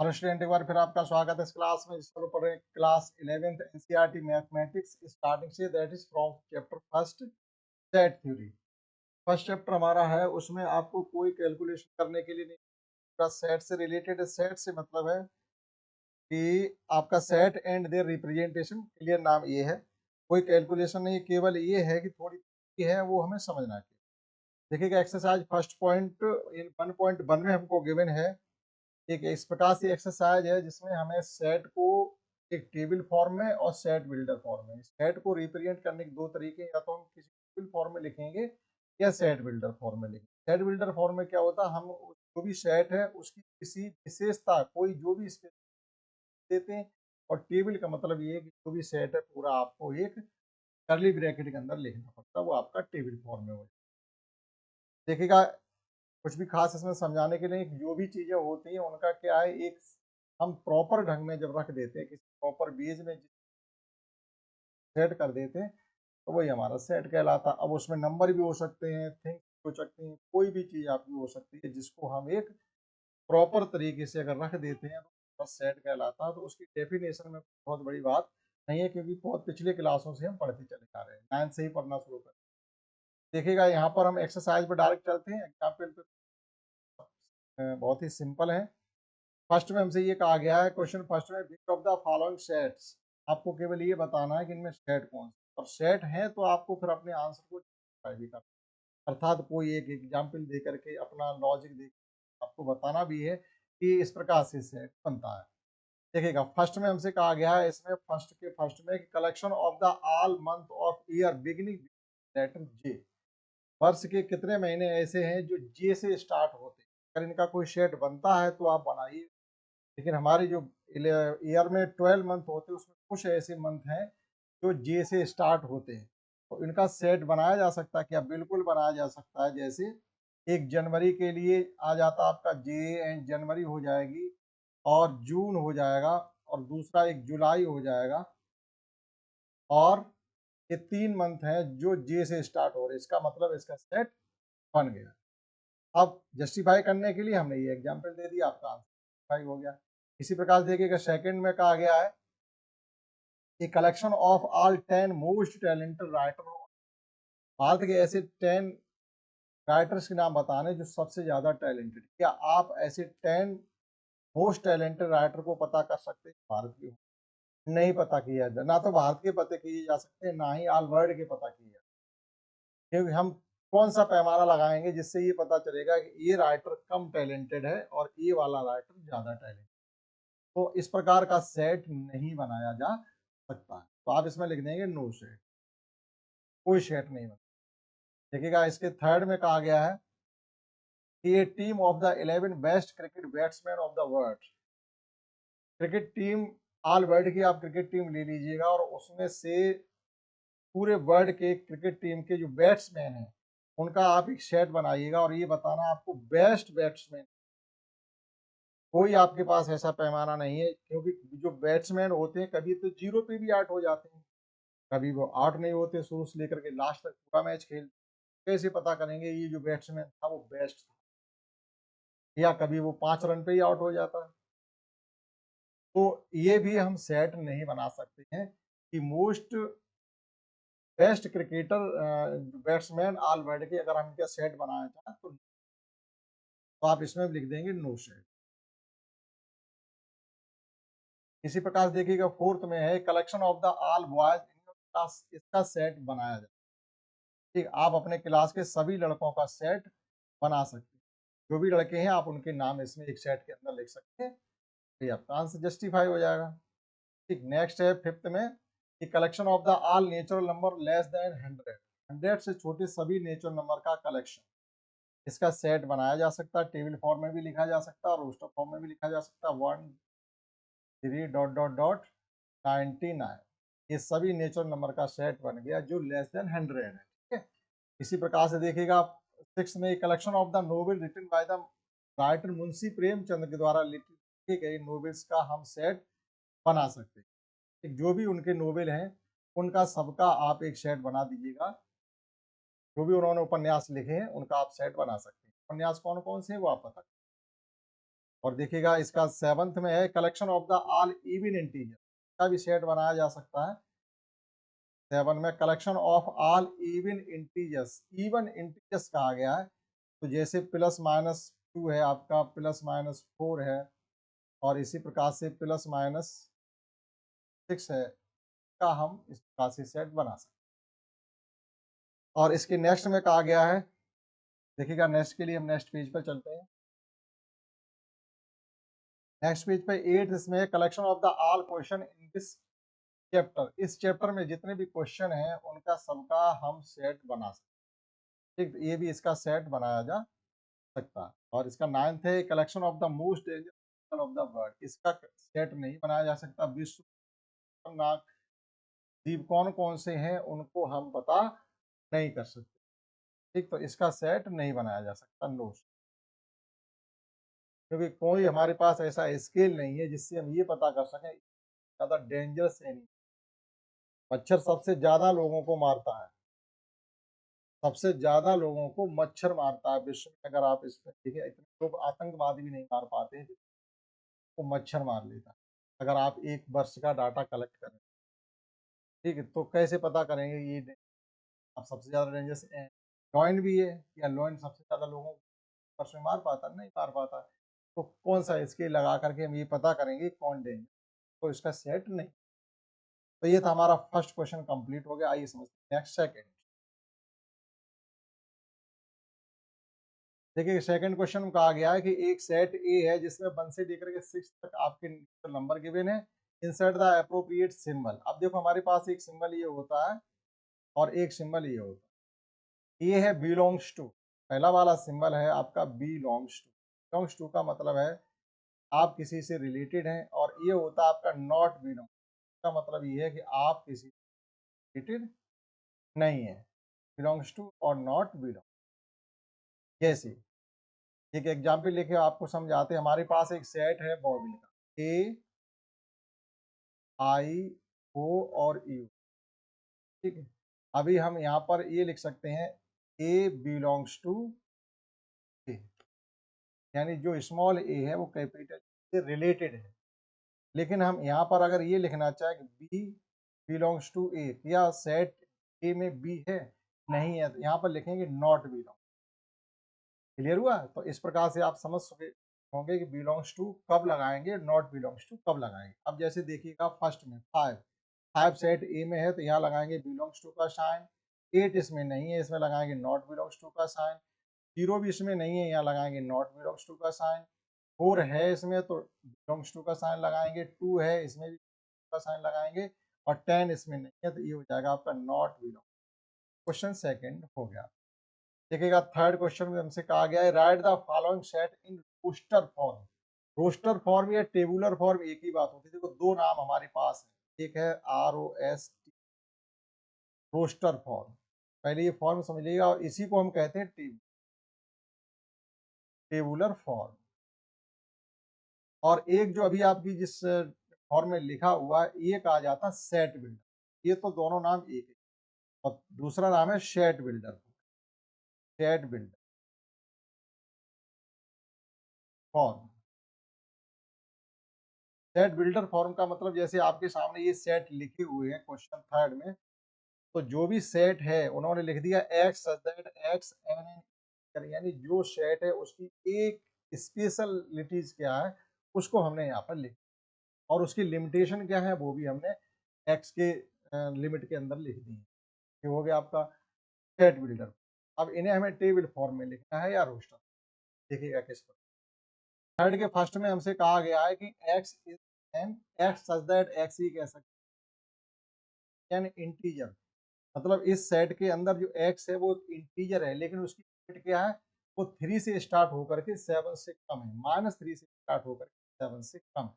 Hello student, एक बार फिर आपका स्वागत है इस क्लास में जिसको पढ़ रहे हैं class 11th NCERT mathematics starting से, that is from chapter first set theory. First chapter हमारा है, उसमें आपको कोई कैलकुलेशन करने के लिए नहीं, पूरा सेट से रिलेटेड है। सेट से मतलब है कि आपका set and their representation, clear नाम ये है। कोई कैलकुलेशन नहीं, केवल ये है कि थोड़ी है वो हमें समझना चाहिए। देखिएगा एक्सरसाइज फर्स्ट पॉइंट इन 1.1 में हमको गिवन है एक इस प्रकार से एक्सरसाइज है जिसमें हमें सेट को एक टेबल फॉर्म में और सेट बिल्डर फॉर्म में, सेट को रिप्रेजेंट करने के दो तरीके, या तो हम किसी टेबल फॉर्म में लिखेंगे या सेट बिल्डर फॉर्म में लिखेंगे। सेट बिल्डर फॉर्म में क्या होता है, हम जो भी सेट है उसकी किसी विशेषता, कोई जो भी देते हैं, और टेबल का मतलब ये है कि जो भी सेट है पूरा आपको एक कर्ली ब्रैकेट के अंदर लिखना पड़ता है, वो आपका टेबल फॉर्म में हो। देखिएगा कुछ भी खास इसमें समझाने के लिए, जो भी चीजें होती हैं उनका क्या है, एक हम प्रॉपर ढंग में जब रख देते हैं, किसी प्रॉपर बेस में सेट कर देते हैं, तो वही हमारा सेट कहलाता है। अब उसमें नंबर भी हो सकते हैं, थिंग्स हो सकती हैं, कोई भी चीज आपकी हो सकती है जिसको हम एक प्रॉपर तरीके से अगर रख देते हैं तो बस सेट कहलाता है। तो उसकी डेफिनेशन में बहुत बड़ी बात नहीं है, क्योंकि बहुत पिछले क्लासों से हम पढ़ते चले आ रहे हैं, 9 से ही पढ़ना शुरू कर। देखिएगा यहाँ पर हम एक्सरसाइज पर डायरेक्ट चलते हैं, एग्जाम्पल पे बहुत ही सिंपल है। फर्स्ट में हमसे ये कहा गया है, क्वेश्चन फर्स्ट में, which of the following sets, आपको केवल ये बताना है कि इनमें सेट कौन सा, और सेट है तो आपको फिर अपने आंसर को justify भी करना, अर्थात कोई एक एग्जाम्पल दे करके अपना लॉजिक दे आपको बताना भी है कि इस प्रकार से सेट बनता है। देखिएगा फर्स्ट में हमसे कहा गया है, इसमें फर्स्ट में collection of the all month of year beginning letter J, वर्ष के कितने महीने ऐसे हैं जो जे से स्टार्ट होते हैं। अगर इनका कोई सेट बनता है तो आप बनाइए, लेकिन हमारी जो ईयर में 12 मंथ होते हैं उसमें कुछ ऐसे मंथ हैं जो जे से स्टार्ट होते हैं, तो इनका सेट बनाया जा सकता है क्या? बिल्कुल बनाया जा सकता है। जैसे एक जनवरी के लिए आ जाता आपका जे एंड जनवरी हो जाएगी, और जून हो जाएगा, और दूसरा एक जुलाई हो जाएगा, और ये 3 मंथ हैं जो जे से स्टार्ट हो रहे हैं। इसका मतलब इसका सेट बन गया। अब जस्टिफाई करने के लिए हमने ये एग्जांपल दे दिया, आपका आंसर जस्टिफाई हो गया। इसी प्रकार देखिएगा सेकंड में कहा गया है a collection of all 10 most talented writer, Bharat के ऐसे 10 राइटर्स के नाम बताने जो सबसे ज्यादा टैलेंटेड। क्या आप ऐसे 10 मोस्ट टैलेंटेड राइटर को पता कर सकते हैं भारत के? नहीं पता किया जाए, ना तो भारत के पता किए जा सकते हैं, ना ही ऑल वर्ल्ड के पता किए जा, क्योंकि हम कौन सा पैमाना लगाएंगे जिससे ये पता चलेगा कि ये राइटर कम टैलेंटेड है और ये वाला राइटर ज्यादा टैलेंटेड। तो इस प्रकार का सेट नहीं बनाया जा सकता है, तो आप इसमें लिख देंगे नो सेट, कोई सेट नहीं बना। देखिएगा इसके थर्ड में कहा गया है कि ये team of the 11 best cricket batsman of the world, cricket team all world की आप क्रिकेट टीम ले लीजिएगा, और उसमें से पूरे वर्ल्ड के क्रिकेट टीम के जो बैट्समैन हैं उनका आप एक सेट बनाइएगा, और ये बताना आपको बेस्ट बैट्समैन। कोई आपके पास ऐसा पैमाना नहीं है, क्योंकि जो बैट्समैन होते हैं कभी तो जीरो पे भी आउट हो जाते हैं, कभी वो आउट नहीं होते, शुरू से लेकर के लास्ट तक पूरा मैच खेल। कैसे पता करेंगे ये जो बैट्समैन था वो बेस्ट था, या कभी वो 5 रन पे ही आउट हो जाता है? तो ये भी हम सेट नहीं बना सकते हैं कि most best cricketer batsman all world के अगर हम इनका सेट बनाना चाहें तो आप इसमें लिख देंगे नो सेट। इसी प्रकार देखिएगा फोर्थ में है collection of the all boys in your class, इसका सेट बनाया जाए। ठीक, आप अपने क्लास के सभी लड़कों का सेट बना सकते हैं, जो भी लड़के हैं आप उनके नाम इसमें एक सेट के अंदर लिख सकते हैं, ये आपका आंसर जस्टिफाई हो जाएगा। ठीक, नेक्स्ट है फिफ्थ में कि collection of the all natural number less then 100, 100 से छोटे सभी नेचुरल नंबर का कलेक्शन, इसका सेट बनाया जा सकता है। टेबल फॉर्म में भी लिखा जा सकता है और रोस्टर फॉर्म में भी लिखा जा सकता है। 1 3 डॉट डॉट डॉट 99, ये सभी नेचुरल नंबर का सेट बन गया जो लेस देन 100 है। ठीक है, इसी प्रकार से देखिएगा सिक्स में collection of the novel written by the writer Munshi Premchand के द्वारा लिखे गए नोवेल्स का हम सेट बना सकते हैं। जो भी उनके नोवेल हैं उनका सबका आप एक सेट बना दीजिएगा, जो भी उन्होंने उपन्यास लिखे हैं उनका आप सेट बना सकते हैं। उपन्यास कौन कौन से हैं वो आप बता और देखिएगा इसका 7th में है collection of the all even integer का भी सेट बनाया जा सकता है। 7 में collection of all even integers कहा गया है, तो जैसे प्लस माइनस 2 है आपका, प्लस माइनस 4 है, और इसी प्रकार से प्लस माइनस 6 है, का हम इस प्रकार से सेट बना सकते हैं। और इसके नेक्स्ट में कहा गया है, देखिएगा नेक्स्ट के लिए हम नेक्स्ट पेज पर चलते हैं। नेक्स्ट पेज पे 8 इसमें collection of the all question in this chapter, इस चैप्टर में जितने भी क्वेश्चन हैं उनका सबका हम सेट बना सकते हैं। ठीक, ये भी इसका सेट बनाया जा सकता है। और इसका 9th है collection of the most dangerous of the world, इसका सेट नहीं बनाया जा सकता। विश्व खतरनाक जीव कौन कौन से हैं उनको हम पता नहीं कर सकते। ठीक, तो इसका सेट नहीं बनाया जा सकता, नो, क्योंकि कोई हमारे पास ऐसा स्केल नहीं है जिससे हम ये पता कर सकें ज़्यादा डेंजरस एनिमल। मच्छर सबसे ज़्यादा लोगों को मारता है, सबसे ज़्यादा लोगों को मच्छर मारता है विश्व में। अगर आप इसमें देखिए, इतने लोग आतंकवादी भी नहीं मार पाते हैं जिनको मच्छर मार लेता है। अगर आप 1 वर्ष का डाटा कलेक्ट करें, ठीक है, तो कैसे पता करेंगे ये आप सबसे ज़्यादा डेंजरस लॉयन भी है, या लॉयन सबसे ज़्यादा लोगों को वर्ष में मार पाता? नहीं मार पाता। तो कौन सा स्केल लगा करके हम ये पता करेंगे कौन डेंजर, तो इसका सेट नहीं। तो ये था हमारा फर्स्ट क्वेश्चन कंप्लीट हो गया। आइए समझते हैं नेक्स्ट सेकंड। देखिए सेकंड क्वेश्चन में कहा गया है कि एक सेट ए है जिसमें 1 से लेकर के 6 तक आपके नंबर गिवन है, इंसर्ट द एप्रोप्रिएट सिंबल। अब देखो हमारे पास एक सिंबल ये होता है और एक सिंबल ये होता है। ये है बिलोंग्स टू, पहला वाला सिंबल है आपका बिलोंग्स टू। बिलोंग्स टू का मतलब है आप किसी से रिलेटेड हैं, और ये होता है आपका नॉट बिलोंग का मतलब ये है कि आप किसी से रिलेटेड नहीं है। बिलोंग्स टू और नॉट बिलोंग। जैसे एक एग्जाम्पल लिखे आपको समझाते हैं। हमारे पास एक सेट है बॉबी का, ए आई ओ और यू, ठीक है। अभी हम यहाँ पर ये लिख सकते हैं ए बिलोंग्स टू ए, यानी जो स्मॉल ए है वो कैपिटल से रिलेटेड है। लेकिन हम यहाँ पर अगर ये लिखना चाहें कि बी बिलोंग्स टू ए, क्या सेट ए में बी है? नहीं है, तो यहाँ पर लिखेंगे नॉट बिलोंग। क्लियर हुआ? तो इस प्रकार से आप समझ सके होंगे कि बिलोंग्स टू कब लगाएंगे, नॉट बिलोंग्स टू कब लगाएंगे। अब जैसे देखिएगा फर्स्ट में 5 सेट ए में है तो यहाँ लगाएंगे बिलोंग्स टू का साइन। 8 इसमें नहीं है, इसमें लगाएंगे नॉट बिलोंग्स टू का साइन। 0 भी इसमें नहीं है, यहाँ लगाएंगे नॉट बिलोंग्स टू का साइन। 4 है इसमें तो बिलोंग्स टू का साइन लगाएंगे। 2 है इसमें भी का साइन लगाएंगे, और 10 इसमें नहीं है तो ये हो जाएगा आपका नॉट बिलोंग। क्वेश्चन सेकंड हो गया। देखिएगा थर्ड क्वेश्चन में हमसे कहा गया है write the following set in roster form. Roster form या टेबुलर फॉर्म एक ही बात होती है। देखो दो नाम हमारे पास है, एक है ROST, रोस्टर फॉर्म। पहले ये फॉर्म समझिएगा, और इसी को हम कहते हैं टेबुलर फॉर्म। और एक जो अभी आपकी जिस फॉर्म में लिखा हुआ है ये कहा जाता है सेट बिल्डर। ये तो दोनों नाम एक है। और दूसरा नाम है set builder, set builder form. Set builder form का मतलब जैसे आपके सामने ये सेट लिखे हुए हैं क्वेश्चन थर्ड में, तो जो भी सेट है उन्होंने लिख दिया एक्स दैट एक्स एन, यानी जो सेट है उसकी एक स्पेशलिटीज क्या है उसको हमने यहाँ पर लिख, और उसकी लिमिटेशन क्या है वो भी हमने एक्स के लिमिट के अंदर लिख दी है। ये हो गया आपका सेट बिल्डर। अब इन्हें हमें टेबल फॉर्म में लिखना है या रोस्टर। देखिएगा किस पर। थर्ड के फर्स्ट में हमसे कहा गया है कि X is an X such that X ही कह सकते हैं इंटीजर। मतलब इस सेट के अंदर जो एक्स है वो इंटीजर है, लेकिन उसकी लिमिट क्या है, वो 3 से स्टार्ट होकर के 7 से कम है, -3 से स्टार्ट होकर के 7 से कम है।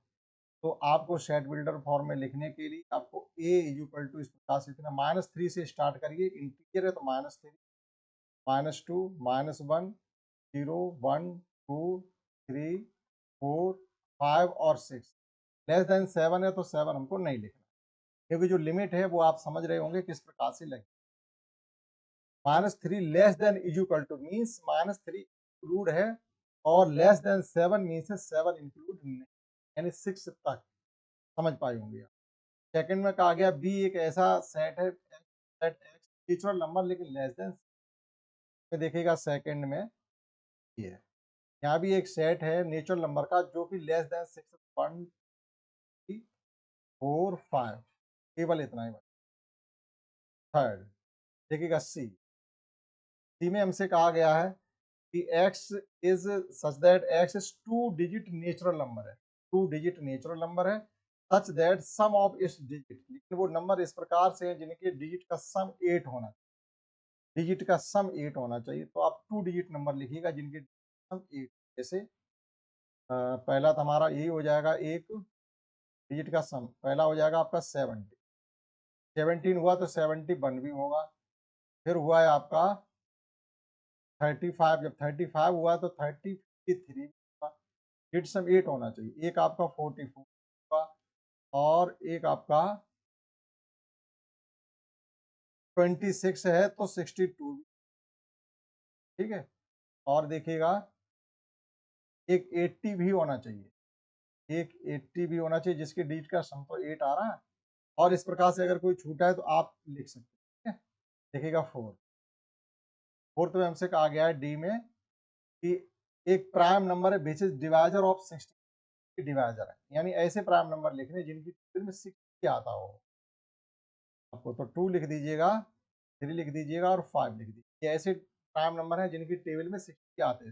तो आपको सेट बिल्डर फॉर्म में लिखने के लिए आपको ए इज इक्वल टू इस प्रकार से लिखना, -3 से स्टार्ट करिए, इंटीजर है तो -3, -2, -1, 0, 1, 2, 3, 4, 5 और 6। लेस देन 7 है तो 7 हमको नहीं लिखना, क्योंकि जो लिमिट है वो आप समझ रहे होंगे किस प्रकार से लगे। -3 less than is equal two means -3 include है और लेस देन 7 मीन्स 7 इंक्लूड नहीं, यानी 6 तक, समझ पाए होंगे आप। सेकंड में कहा गया बी एक ऐसा सेट है, सेट एक्स नेचुरल नंबर लेकिन लेस देन, देखिएगा सेकंड में ये है, यहाँ भी एक सेट है नेचुरल नंबर का जो कि लेस देन 6, 1 3 4 5, केवल इतना ही। थर्ड देखिएगा सी में हमसे कहा गया है कि x is such that x is 2 digit natural number है, 2 डिजिट नेचुरल नंबर है, such that sum of its digit, लेकिन वो नंबर इस प्रकार से है जिनके डिजिट का सम 8 होना, डिजिट का सम 8 होना चाहिए। तो आप 2 डिजिट नंबर लिखिएगा जिनके सम 8, जैसे पहला तो हमारा यही हो जाएगा, एक डिजिट का सम पहला हो जाएगा आपका 70, 17 हुआ तो 71 भी होगा, फिर हुआ है आपका 35, जब 35 हुआ तो 33 हुआ, डिजिट सम 8 होना चाहिए, एक आपका 44 हुआ और एक आपका 26 है तो 62, ठीक है। और देखिएगा एक 80 भी होना चाहिए, एक 80 भी होना चाहिए जिसके डिजिट का सम तो 8 आ रहा है, और इस प्रकार से अगर कोई छूटा है तो आप लिख सकते हैं, ठीक है। देखिएगा फोर्थ में हमसे कहा गया है डी में कि एक प्राइम नंबर है which is divisor of 60, divisor है, यानी ऐसे प्राइम नंबर लिखने जिनकी टेबल में 60 आता हो आपको, तो 2 लिख दीजिएगा, 3 लिख दीजिएगा और 5 लिख दीजिए, ये ऐसे प्राइम नंबर है जिनकी टेबल में 60 आते हैं।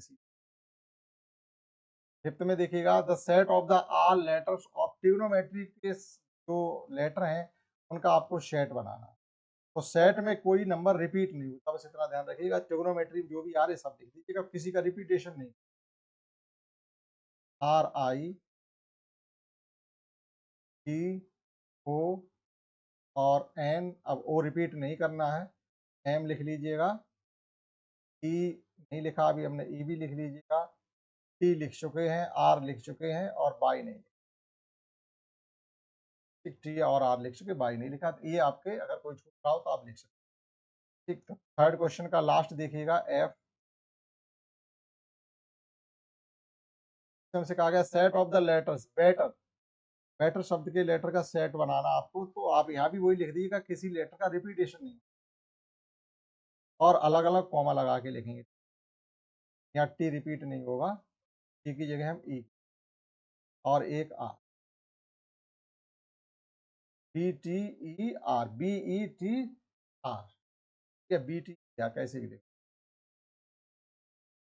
फिफ्थ में देखिएगा the set of the all letters of trigonometry के जो लेटर हैं उनका आपको सेट बनाना है, तो सेट में कोई नंबर रिपीट नहीं होता, बस इतना ध्यान रखिएगा, ट्रिग्नोमेट्री जो भी आ रहे सब लिख दीजिएगा, किसी का रिपीटेशन नहीं। RIGO और N, अब O रिपीट नहीं करना है, M लिख लीजिएगा, E नहीं लिखा अभी हमने, E भी लिख लीजिएगा, T लिख चुके हैं, R लिख चुके हैं और बाई नहीं, टी और आर लिख चुके, बाई नहीं लिखा, तो ये आपके अगर कोई छूट रहा हो तो आप लिख सकते हैं, ठीक। तो थर्ड क्वेश्चन का लास्ट देखिएगा एफ से कहा गया set of the letters better, better शब्द के लेटर का सेट बनाना आपको, तो आप यहाँ भी वही लिख दीजिएगा, किसी लेटर का रिपीटेशन नहीं, और अलग अलग कॉमा लगा के लिखेंगे, यहाँ टी रिपीट नहीं होगा, टी की जगह हम ई और एक R, B T E R, B E T R या बी टी या कैसे भी लिखें।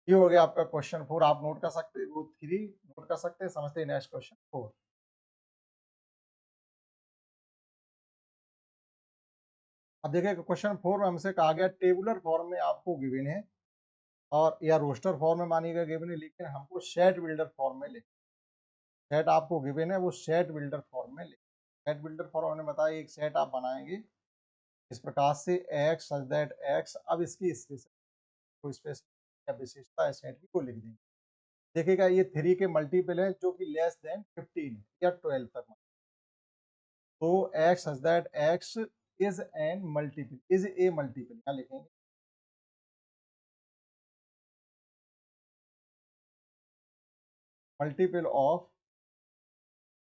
ये हो गया आपका क्वेश्चन 4, आप नोट कर सकते हैं, वो 3 नोट कर सकते हैं, समझते हैं नेक्स्ट क्वेश्चन 4। अब देखिए क्वेश्चन 4 में हमसे कहा गया टेबुलर फॉर्म में आपको गिवन है और या रोस्टर फॉर्म में मानिएगा गिवन है, लेकिन हमको सेट बिल्डर फॉर्म में लिख, सेट आपको गिवन है वो सेट बिल्डर फॉर्म में लिख, सेट बिल्डर फॉर्म हमने बताया एक सेट आप बनाएंगे इस प्रकार से एक्स सच दैट एक्स, अब इसकी स्पेस या विशेषता है सेट की को लिख देंगे। देखिएगा ये 3 के मल्टीपल है जो कि लेस देन 15 या 12 तक, तो x such that x is N multiple, is a multiple, यहाँ लिखेंगे multiple of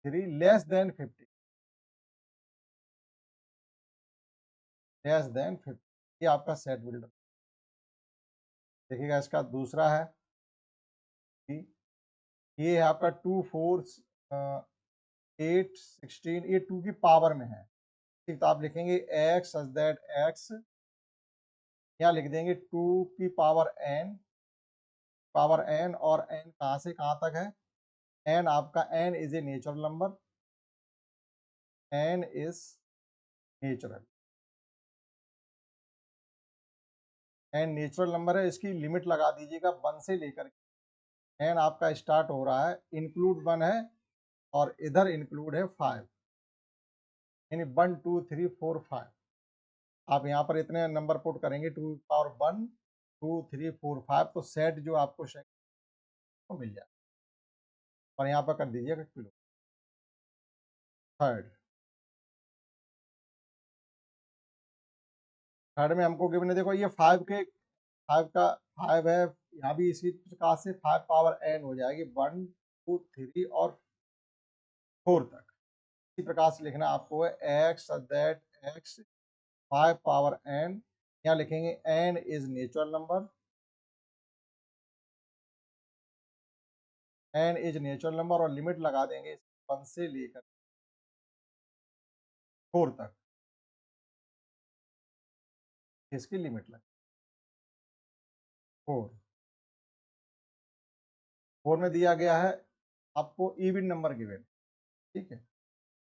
3 less than 50, less than 50, ये आपका सेट बिल्डर। देखिएगा इसका दूसरा है कि ये है आपका 2 4 8 16, ये 2 की पावर में है, ठीक। तो आप लिखेंगे एक्स सच दैट एक्स, यहाँ लिख देंगे 2 की पावर n, और n कहाँ से कहाँ तक है, n आपका n is a natural number, n is natural, n natural number है, इसकी लिमिट लगा दीजिएगा 1 से लेकर, n आपका स्टार्ट हो रहा है, इंक्लूड 1 है और इधर इंक्लूड है 5, यानी 1 2 3 4 5, आप यहाँ पर इतने नंबर पुट करेंगे 2 पावर 1 2 3 4 5, तो सेट जो आपको मिल जाए, और यहाँ पर कर दीजिएगा किलो। थर्ड थर्ड में हमको गिवन है, देखो ये 5 का 5 है, यहाँ भी इसी प्रकार से 5 पावर n हो जाएगी 1 2 3 और 4 तक। इसी प्रकार से लिखना आपको है x that x 5 power n, यहाँ लिखेंगे n is natural number, n is natural number और लिमिट लगा देंगे 1 से लेकर 4 तक, इसकी लिमिट लगे 4। 4 में दिया गया है आपको इवन नंबर गिवन, ठीक है,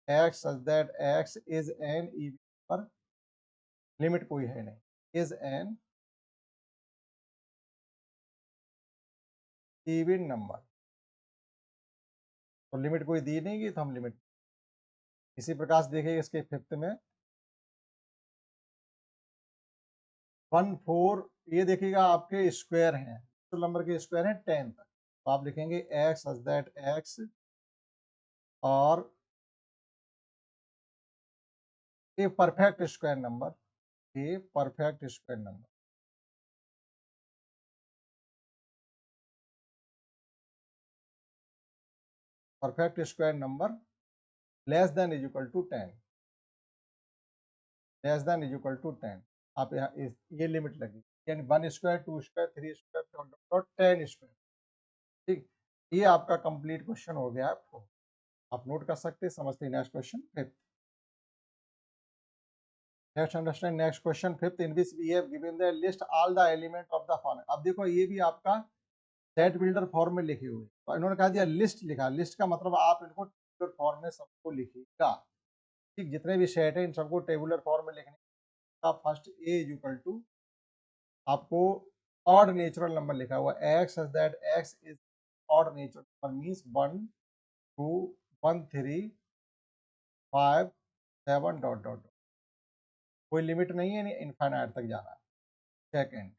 x such that x is an even number, limit कोई है नहीं, इज एन इवन नंबर, तो लिमिट कोई दी नहीं गई तो हम लिमिट। इसी प्रकार से देखिए इसके फिफ्थ में 1 4, ये देखिएगा आपके स्क्वायर हैं, तो नंबर के स्क्वायर हैं 10 तक, तो आप लिखेंगे x such that x और a perfect square number, a perfect square number, perfect square number less than is equal to 10, less than is equal to 10, आप यहाँ ये लिमिट लगी, यानी 1 स्क्वायर 2 स्क्वायर 3 स्क्वायर 10 स्क्वायर, ठीक। ये आपका कंप्लीट क्वेश्चन हो गया है, आप नोट कर सकते हैं, समझते हैं। Next question fifth, next understand next question fifth, in which we have given the list all the element of the following. अब देखो ये भी आपका सेट बिल्डर फॉर्म में लिखे हुए, तो इन्होंने कहा दिया लिस्ट लिखा, लिस्ट का मतलब आप इनको टेबुलर फॉर्म में सबको लिखिएगा, ठीक, जितने भी सेट है इन सबको टेबुलर फॉर्म में लिखने का। First A is equal to आपको ऑड नेचुरल नंबर लिखा हुआ x such that x is odd natural number means 1 2 1 3 5 7 dot dot, कोई लिमिट नहीं है, इनफाइनाइट तक जाना है। सेकेंड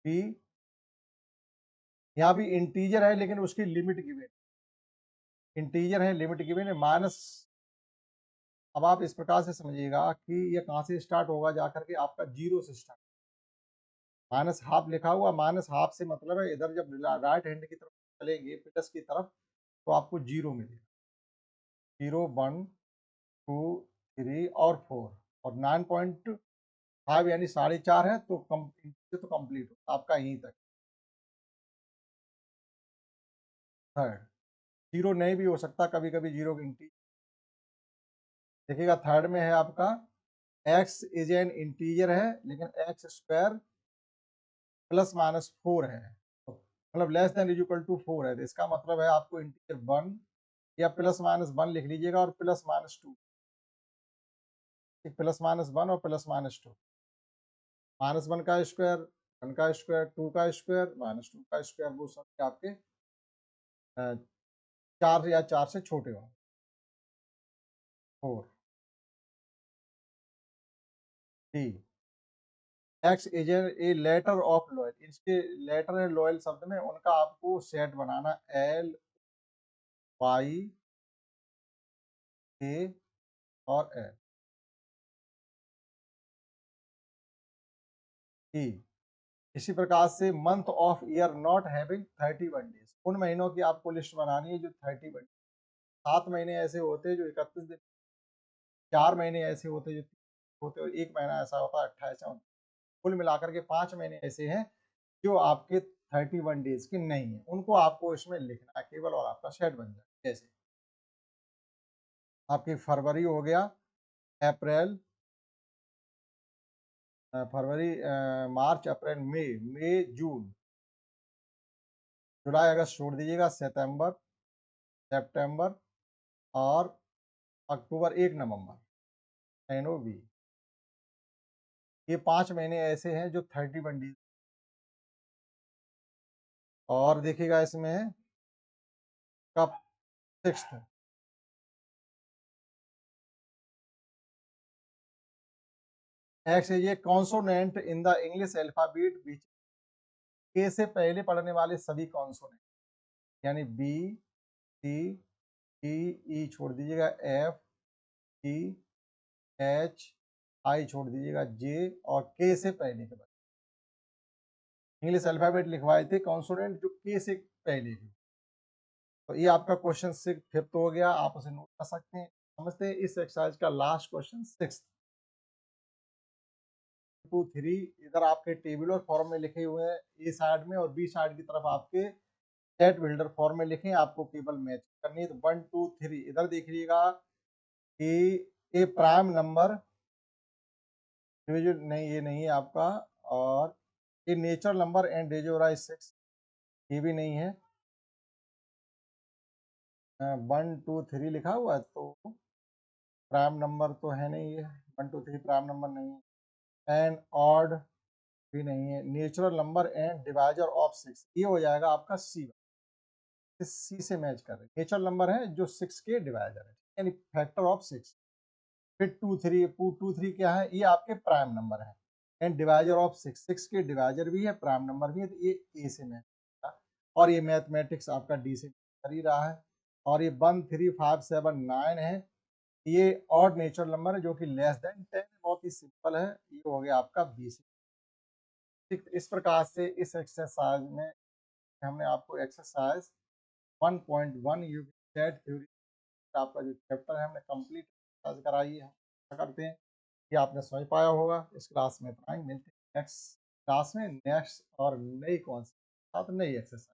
बी, यहाँ भी इंटीजर है लेकिन उसकी लिमिट गिवन, इंटीजर है लिमिट गिवन है माइनस। अब आप इस प्रकार से समझिएगा कि ये कहाँ से स्टार्ट होगा, जाकर के आपका जीरो से स्टार्ट, माइनस हाफ लिखा हुआ, माइनस हाफ से मतलब है इधर जब राइट हैंड की तरफ चलेंगे प्लस की तरफ तो आपको जीरो मिलेगा, 0 1 2 3 और 4 और 9.5 यानी 4.5 है, तो तो कंप्लीट आपका यहीं तक। थर्ड जीरो नहीं भी हो सकता, कभी कभी जीरो इंटी, देखिएगा थर्ड में है आपका x इज एन इंटीजर है लेकिन एक्स स्क्वायर प्लस माइनस 4 है, तो मतलब less than is equal to 4 है, तो इसका मतलब है आपको इंटीजर 1 या प्लस माइनस 1 लिख लीजिएगा और प्लस माइनस 2, प्लस माइनस 1 और प्लस माइनस 2, माइनस 1 का स्क्वायर 1 का स्क्वायर 2 का स्क्वायर माइनस 2 का स्क्वायर, वो सब आपके 4 या 4 से छोटे हों। 4 D X is a letter of loyal, इसके लेटर है लॉयल शब्द में, उनका आपको सेट बनाना एल वाई ए और एल ई। इसी प्रकार से month of year not having 31 days, उन महीनों की आपको लिस्ट बनानी है जो 31, 7 महीने ऐसे होते हैं जो 31 दिन, 4 महीने ऐसे होते हैं जो होते हैं, और 1 महीना ऐसा होता है 28, कुल मिलाकर के 5 महीने ऐसे हैं जो आपके 31 डेज के नहीं है, उनको आपको इसमें लिखना है केवल और आपका सेट बन जाए। जैसे आपकी फरवरी हो गया, अप्रैल फरवरी मार्च अप्रैल मई, मई जून जुलाई अगस्त छोड़ दीजिएगा, सितंबर सितंबर और अक्टूबर 1 नवंबर एन ओ बी, ये 5 महीने ऐसे हैं जो 31 डेज। और देखिएगा इसमें कब sixth X is a consonant in the English alphabet which के से पहले पढ़ने वाले सभी कॉन्सोनेंट, यानी बी सी डी ई छोड़ दीजिएगा, एफ ई एच आई छोड़ दीजिएगा, जे और के से पहले के बाद इंग्लिश अल्फाबेट लिखवाए थे कॉन्सोनेंट जो के से पहले की। तो ये आपका क्वेश्चन 5th हो गया, आप उसे नोट कर सकते हैं। समझते हैं इस एक्सरसाइज का लास्ट क्वेश्चन 6th। 2 3 इधर आपके टेबुलर फॉर्म में लिखे हुए हैं, ए साइड में और बी साइड की तरफ आपके सेट बिल्डर फॉर्म में लिखे हैं, आपको केवल मैच करनी है। तो 1 2 3 इधर देखिएगा कि ए प्राइम नंबर नहीं, ये नहीं है आपका, और ये नेचुरल नंबर एंड रेजोराइज 6 ये भी नहीं है। 1 2 3 लिखा हुआ है तो प्राइम नंबर तो है नहीं, ये 1 2 3 प्राइम नंबर नहीं है। एंड ऑड भी नहीं है। Natural number and divisor of 6 ये हो जाएगा आपका सी। सी से मैच कर रहे हैं, नेचुरल नंबर है जो 6 के डिवाइजर है, यानी फैक्टर ऑफ 6। फिर 2 3 2 3 क्या है, ये आपके प्राइम नंबर है एंड डिवाइजर ऑफ 6 6 के डिवाइजर भी है, प्राइम नंबर भी है, तो ये ए से मैच करेगा। और ये मैथमेटिक्स आपका डी से कर ही रहा है। और ये 1 3 5 7 9 है, ये ऑड नेचुरल नंबर है जो कि लेस देन 10, बहुत ही सिंपल है। ये हो गया आपका बी से। ठीक, इस प्रकार से इस एक्सरसाइज में हमने आपको एक्सरसाइज 1.1 यूनिट थ्योरी आपका जो चैप्टर है हमने कंप्लीट कराई है। आशा करते हैं कि आपने समझ पाया होगा। इस क्लास में इतना ही, मिलते हैं नेक्स्ट क्लास में नेक्स्ट और नई कॉन्सेप्ट साथ नई एक्सरसाइज।